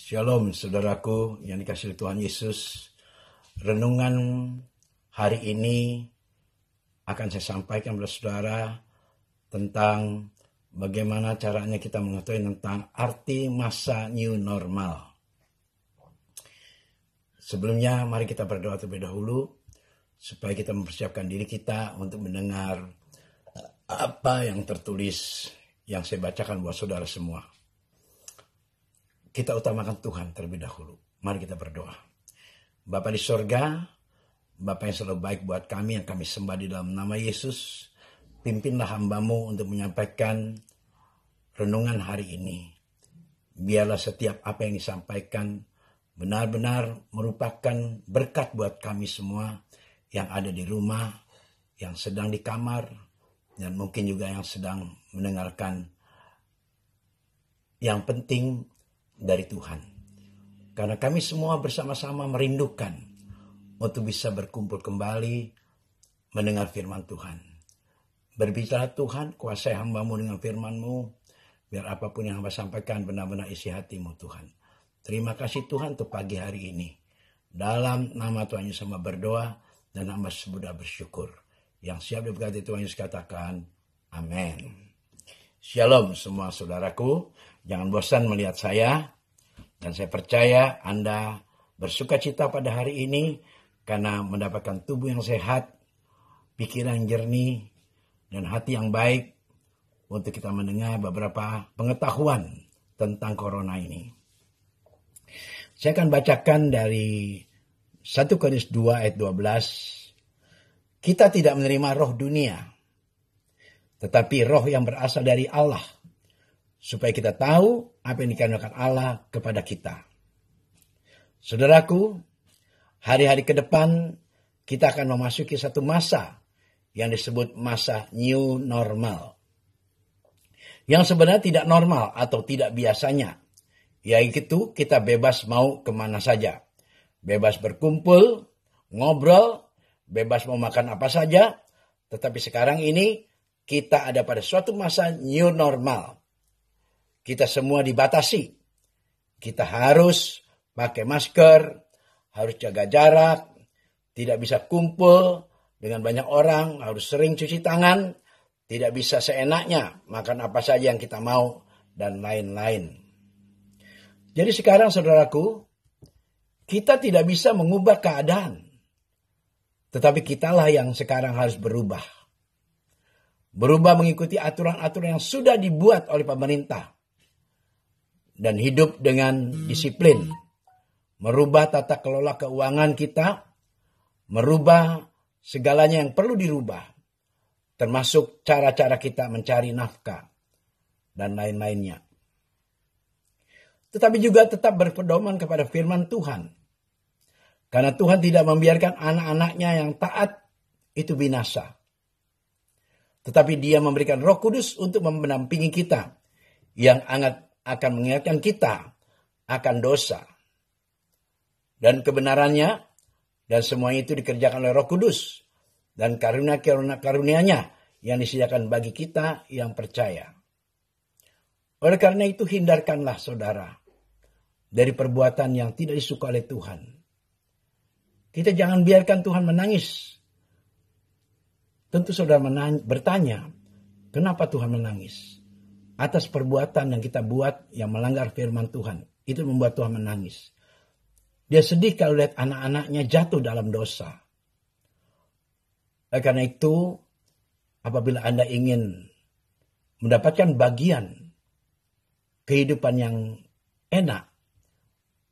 Shalom saudaraku yang dikasihi Tuhan Yesus. Renungan hari ini akan saya sampaikan kepada saudara tentang bagaimana caranya kita mengetahui tentang arti masa new normal. Sebelumnya mari kita berdoa terlebih dahulu supaya kita mempersiapkan diri kita untuk mendengar apa yang tertulis yang saya bacakan buat saudara semua. Kita utamakan Tuhan terlebih dahulu. Mari kita berdoa. Bapa di sorga, Bapa yang selalu baik buat kami yang kami sembah di dalam nama Yesus. Pimpinlah hamba-Mu untuk menyampaikan renungan hari ini. Biarlah setiap apa yang disampaikan benar-benar merupakan berkat buat kami semua yang ada di rumah, yang sedang di kamar, dan mungkin juga yang sedang mendengarkan. Yang penting dari Tuhan. Karena kami semua bersama-sama merindukan untuk bisa berkumpul kembali mendengar firman Tuhan. Berbicara Tuhan, kuasai hamba-Mu dengan firman-Mu, biar apapun yang hamba sampaikan benar-benar isi hati-Mu Tuhan. Terima kasih Tuhan untuk pagi hari ini. Dalam nama Tuhan Yesus hamba berdoa dan hamba sudah bersyukur. Yang siap diberkati Tuhan Yesus katakan, amin. Shalom semua saudaraku. Jangan bosan melihat saya. Dan saya percaya Anda bersuka cita pada hari ini karena mendapatkan tubuh yang sehat, pikiran yang jernih, dan hati yang baik untuk kita mendengar beberapa pengetahuan tentang corona ini. Saya akan bacakan dari 1 Korintus 2 ayat 12. Kita tidak menerima roh dunia, tetapi roh yang berasal dari Allah, supaya kita tahu apa yang dikaruniakan Allah kepada kita. Saudaraku, hari-hari ke depan kita akan memasuki satu masa yang disebut masa new normal. Yang sebenarnya tidak normal atau tidak biasanya. Yaitu kita bebas mau kemana saja. Bebas berkumpul, ngobrol, bebas mau makan apa saja. Tetapi sekarang ini kita ada pada suatu masa new normal. Kita semua dibatasi. Kita harus pakai masker, harus jaga jarak, tidak bisa kumpul dengan banyak orang, harus sering cuci tangan, tidak bisa seenaknya makan apa saja yang kita mau, dan lain-lain. Jadi sekarang saudaraku, kita tidak bisa mengubah keadaan. Tetapi kitalah yang sekarang harus berubah. Berubah mengikuti aturan-aturan yang sudah dibuat oleh pemerintah. Dan hidup dengan disiplin. Merubah tata kelola keuangan kita. Merubah segalanya yang perlu dirubah. Termasuk cara-cara kita mencari nafkah. Dan lain-lainnya. Tetapi juga tetap berpedoman kepada firman Tuhan. Karena Tuhan tidak membiarkan anak-anaknya yang taat itu binasa. Tetapi Dia memberikan Roh Kudus untuk mendampingi kita. Yang akan mengingatkan kita akan dosa. Dan kebenarannya. Dan semuanya itu dikerjakan oleh Roh Kudus. Dan karunia-karunia-Nya yang disediakan bagi kita yang percaya. Oleh karena itu hindarkanlah saudara. Dari perbuatan yang tidak disuka oleh Tuhan. Kita jangan biarkan Tuhan menangis. Tentu saudara bertanya. Kenapa Tuhan menangis? Atas perbuatan yang kita buat yang melanggar firman Tuhan. Itu membuat Tuhan menangis. Dia sedih kalau lihat anak-anaknya jatuh dalam dosa. Karena itu, apabila Anda ingin mendapatkan bagian kehidupan yang enak,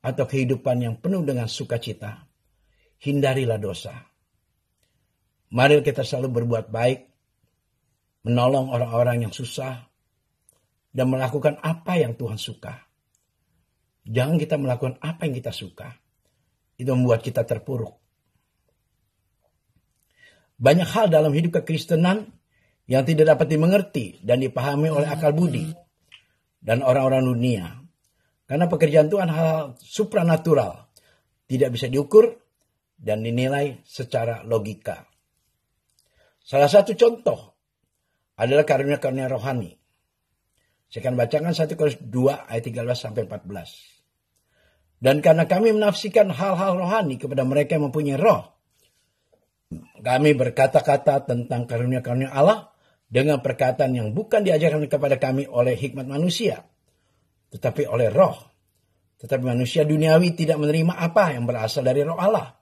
atau kehidupan yang penuh dengan sukacita, hindarilah dosa. Mari kita selalu berbuat baik, menolong orang-orang yang susah, dan melakukan apa yang Tuhan suka. Jangan kita melakukan apa yang kita suka. Itu membuat kita terpuruk. Banyak hal dalam hidup kekristenan yang tidak dapat dimengerti dan dipahami oleh akal budi dan orang-orang dunia. Karena pekerjaan Tuhan hal supranatural. Tidak bisa diukur dan dinilai secara logika. Salah satu contoh adalah karunia-karunia rohani. Saya akan bacakan 1 Korintus 2 ayat 13 sampai 14. Dan karena kami menafsirkan hal-hal rohani kepada mereka yang mempunyai roh, kami berkata-kata tentang karunia-karunia Allah dengan perkataan yang bukan diajarkan kepada kami oleh hikmat manusia, tetapi oleh roh. Tetapi manusia duniawi tidak menerima apa yang berasal dari roh Allah,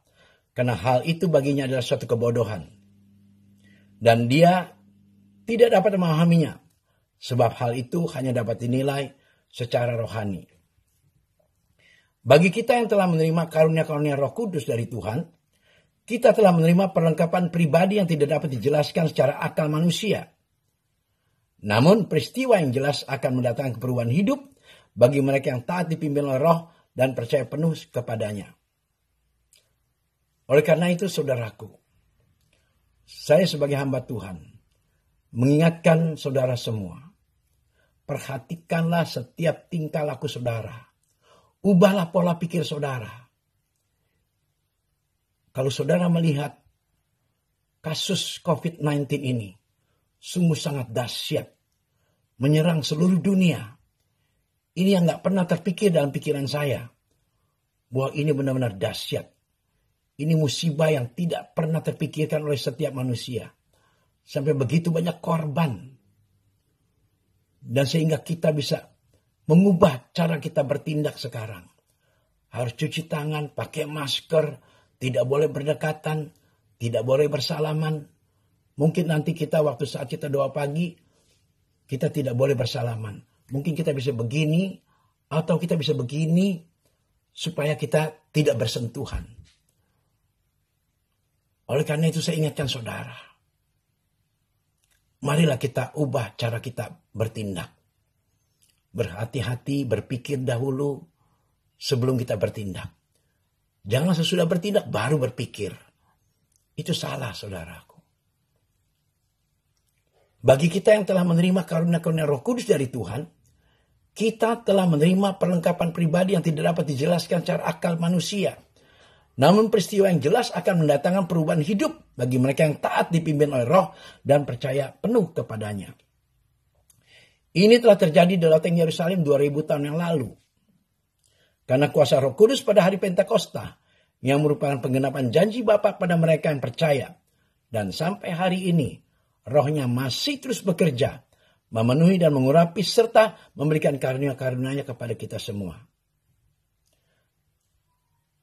karena hal itu baginya adalah suatu kebodohan. Dan dia tidak dapat memahaminya, sebab hal itu hanya dapat dinilai secara rohani. Bagi kita yang telah menerima karunia-karunia Roh Kudus dari Tuhan, kita telah menerima perlengkapan pribadi yang tidak dapat dijelaskan secara akal manusia. Namun peristiwa yang jelas akan mendatangkan perubahan hidup bagi mereka yang taat dipimpin oleh Roh dan percaya penuh kepadanya. Oleh karena itu, saudaraku, saya sebagai hamba Tuhan mengingatkan saudara semua, perhatikanlah setiap tingkah laku saudara. Ubahlah pola pikir saudara. Kalau saudara melihat kasus COVID-19 ini sungguh sangat dahsyat, menyerang seluruh dunia. Ini yang gak pernah terpikir dalam pikiran saya, bahwa ini benar-benar dahsyat. Ini musibah yang tidak pernah terpikirkan oleh setiap manusia. Sampai begitu banyak korban. Dan sehingga kita bisa mengubah cara kita bertindak sekarang. Harus cuci tangan, pakai masker, tidak boleh berdekatan, tidak boleh bersalaman. Mungkin nanti kita waktu saat kita doa pagi, kita tidak boleh bersalaman. Mungkin kita bisa begini, atau kita bisa begini, supaya kita tidak bersentuhan. Oleh karena itu saya ingatkan saudara, marilah kita ubah cara kita bertindak. Berhati-hati, berpikir dahulu sebelum kita bertindak. Jangan sesudah bertindak baru berpikir. Itu salah, saudaraku. Bagi kita yang telah menerima karunia-karunia Roh Kudus dari Tuhan, kita telah menerima perlengkapan pribadi yang tidak dapat dijelaskan secara akal manusia. Namun peristiwa yang jelas akan mendatangkan perubahan hidup bagi mereka yang taat dipimpin oleh Roh dan percaya penuh kepadanya. Ini telah terjadi di loteng Yerusalem 2000 tahun yang lalu. Karena kuasa Roh Kudus pada hari Pentakosta yang merupakan penggenapan janji Bapa pada mereka yang percaya. Dan sampai hari ini Rohnya masih terus bekerja, memenuhi dan mengurapi serta memberikan karunia-karunia-Nya kepada kita semua.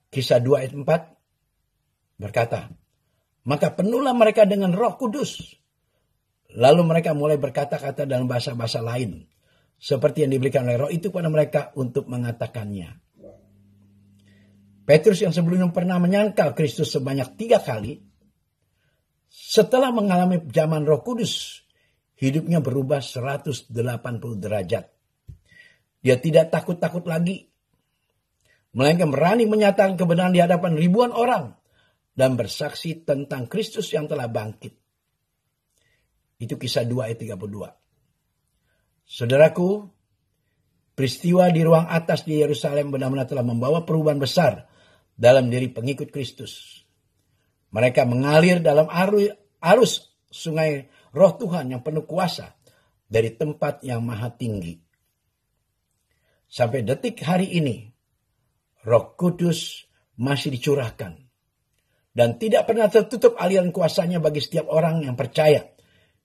Kisah 2 ayat 4 berkata, maka penuhlah mereka dengan Roh Kudus. Lalu mereka mulai berkata-kata dalam bahasa-bahasa lain, seperti yang diberikan oleh Roh itu kepada mereka untuk mengatakannya. Petrus yang sebelumnya pernah menyangkal Kristus sebanyak 3 kali, setelah mengalami zaman Roh Kudus, hidupnya berubah 180 derajat. Dia tidak takut-takut lagi, melainkan berani menyatakan kebenaran di hadapan ribuan orang dan bersaksi tentang Kristus yang telah bangkit. Itu kisah 2 ayat 32. Saudaraku, peristiwa di ruang atas di Yerusalem benar-benar telah membawa perubahan besar dalam diri pengikut Kristus. Mereka mengalir dalam arus sungai Roh Tuhan yang penuh kuasa dari tempat yang maha tinggi. Sampai detik hari ini, Roh Kudus masih dicurahkan. Dan tidak pernah tertutup aliran kuasanya bagi setiap orang yang percaya,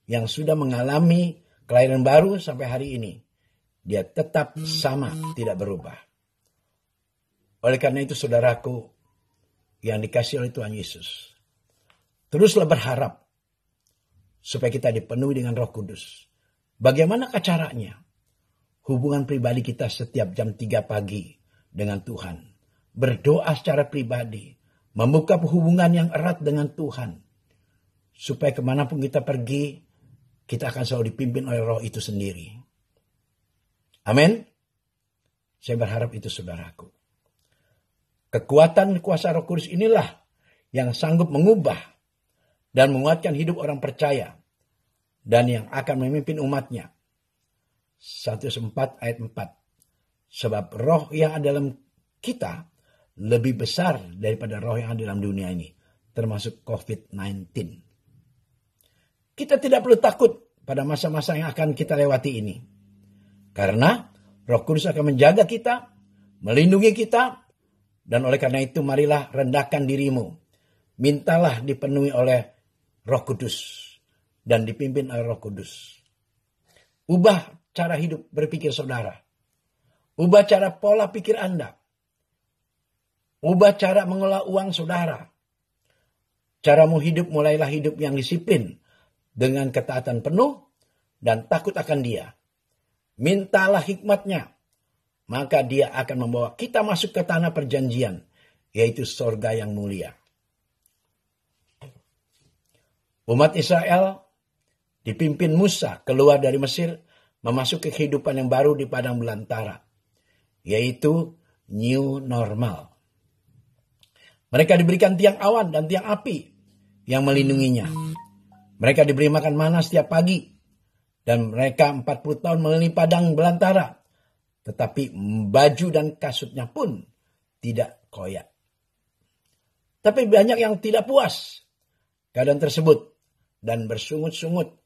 yang sudah mengalami kelahiran baru sampai hari ini. Dia tetap sama, tidak berubah. Oleh karena itu saudaraku yang dikasihi oleh Tuhan Yesus, teruslah berharap supaya kita dipenuhi dengan Roh Kudus. Bagaimanakah caranya? Hubungan pribadi kita setiap jam 3 pagi dengan Tuhan. Berdoa secara pribadi. Membuka hubungan yang erat dengan Tuhan. Supaya kemanapun kita pergi, kita akan selalu dipimpin oleh Roh itu sendiri. Amin. Saya berharap itu saudaraku. Kekuatan kuasa Roh Kudus inilah yang sanggup mengubah dan menguatkan hidup orang percaya dan yang akan memimpin umatnya. 1 4 ayat 4. Sebab roh yang ada dalam kita lebih besar daripada roh yang ada dalam dunia ini, termasuk COVID-19. Kita tidak perlu takut pada masa-masa yang akan kita lewati ini. Karena Roh Kudus akan menjaga kita, melindungi kita, Dan oleh karena itu marilah rendahkan dirimu. Mintalah dipenuhi oleh Roh Kudus dan dipimpin oleh Roh Kudus. Ubah cara hidup berpikir saudara. Ubah cara pola pikir Anda. Ubah cara mengelola uang saudara. Caramu hidup mulailah hidup yang disiplin dengan ketaatan penuh dan takut akan Dia. Mintalah hikmatnya. Maka Dia akan membawa kita masuk ke tanah perjanjian, yaitu surga yang mulia. Umat Israel dipimpin Musa keluar dari Mesir, memasuki kehidupan yang baru di padang belantara, yaitu new normal. Mereka diberikan tiang awan dan tiang api yang melindunginya. Mereka diberi makan mana setiap pagi, dan mereka 40 tahun mengelilingi padang belantara. Tetapi baju dan kasutnya pun tidak koyak. Tapi banyak yang tidak puas keadaan tersebut dan bersungut-sungut.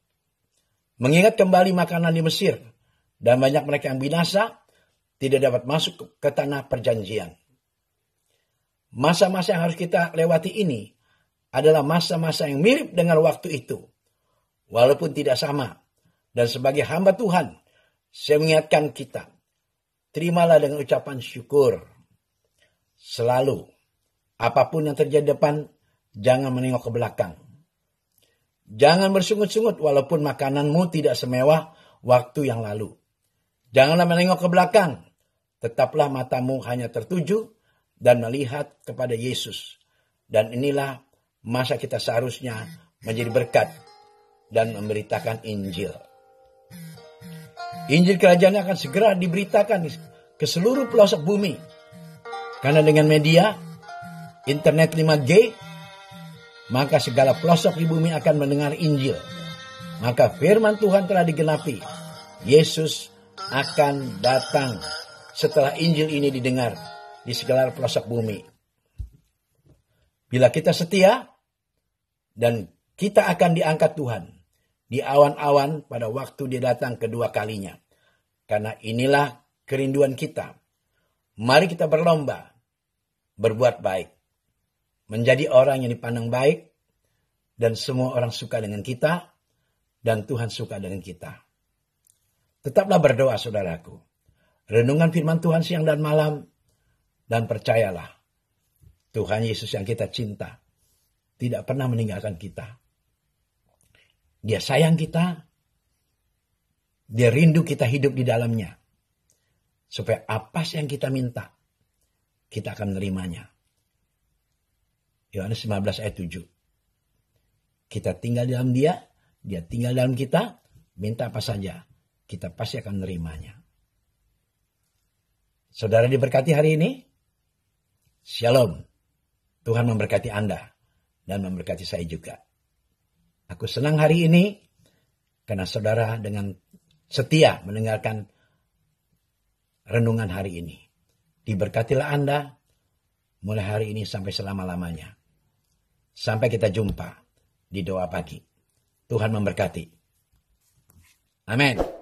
Mengingat kembali makanan di Mesir. Dan banyak mereka yang binasa tidak dapat masuk ke tanah perjanjian. Masa-masa yang harus kita lewati ini adalah masa-masa yang mirip dengan waktu itu. Walaupun tidak sama. Dan sebagai hamba Tuhan, saya mengingatkan kita. Terimalah dengan ucapan syukur. Selalu. Apapun yang terjadi depan, jangan menengok ke belakang. Jangan bersungut-sungut walaupun makananmu tidak semewah waktu yang lalu. Janganlah menengok ke belakang. Tetaplah matamu hanya tertuju dan melihat kepada Yesus. Dan inilah masa kita seharusnya menjadi berkat dan memberitakan Injil. Injil kerajaan akan segera diberitakan ke seluruh pelosok bumi. Karena dengan media, internet 5G, maka segala pelosok di bumi akan mendengar Injil. Maka firman Tuhan telah digenapi. Yesus akan datang setelah Injil ini didengar di segala pelosok bumi. Bila kita setia, dan kita akan diangkat Tuhan di awan-awan pada waktu Dia datang kedua kalinya. Karena inilah kerinduan kita. Mari kita berlomba, berbuat baik. Menjadi orang yang dipandang baik, dan semua orang suka dengan kita, dan Tuhan suka dengan kita. Tetaplah berdoa saudaraku. Renungan firman Tuhan siang dan malam, dan percayalah, Tuhan Yesus yang kita cinta, tidak pernah meninggalkan kita. Dia sayang kita, Dia rindu kita hidup di dalamnya. Supaya apa yang kita minta, kita akan menerimanya. Yohanes 15 ayat 7. Kita tinggal dalam Dia, Dia tinggal dalam kita, minta apa saja, kita pasti akan menerimanya. Saudara diberkati hari ini? Shalom. Tuhan memberkati Anda dan memberkati saya juga. Aku senang hari ini karena saudara dengan setia mendengarkan renungan hari ini. Diberkatilah Anda mulai hari ini sampai selama-lamanya. Sampai kita jumpa di doa pagi. Tuhan memberkati. Amin.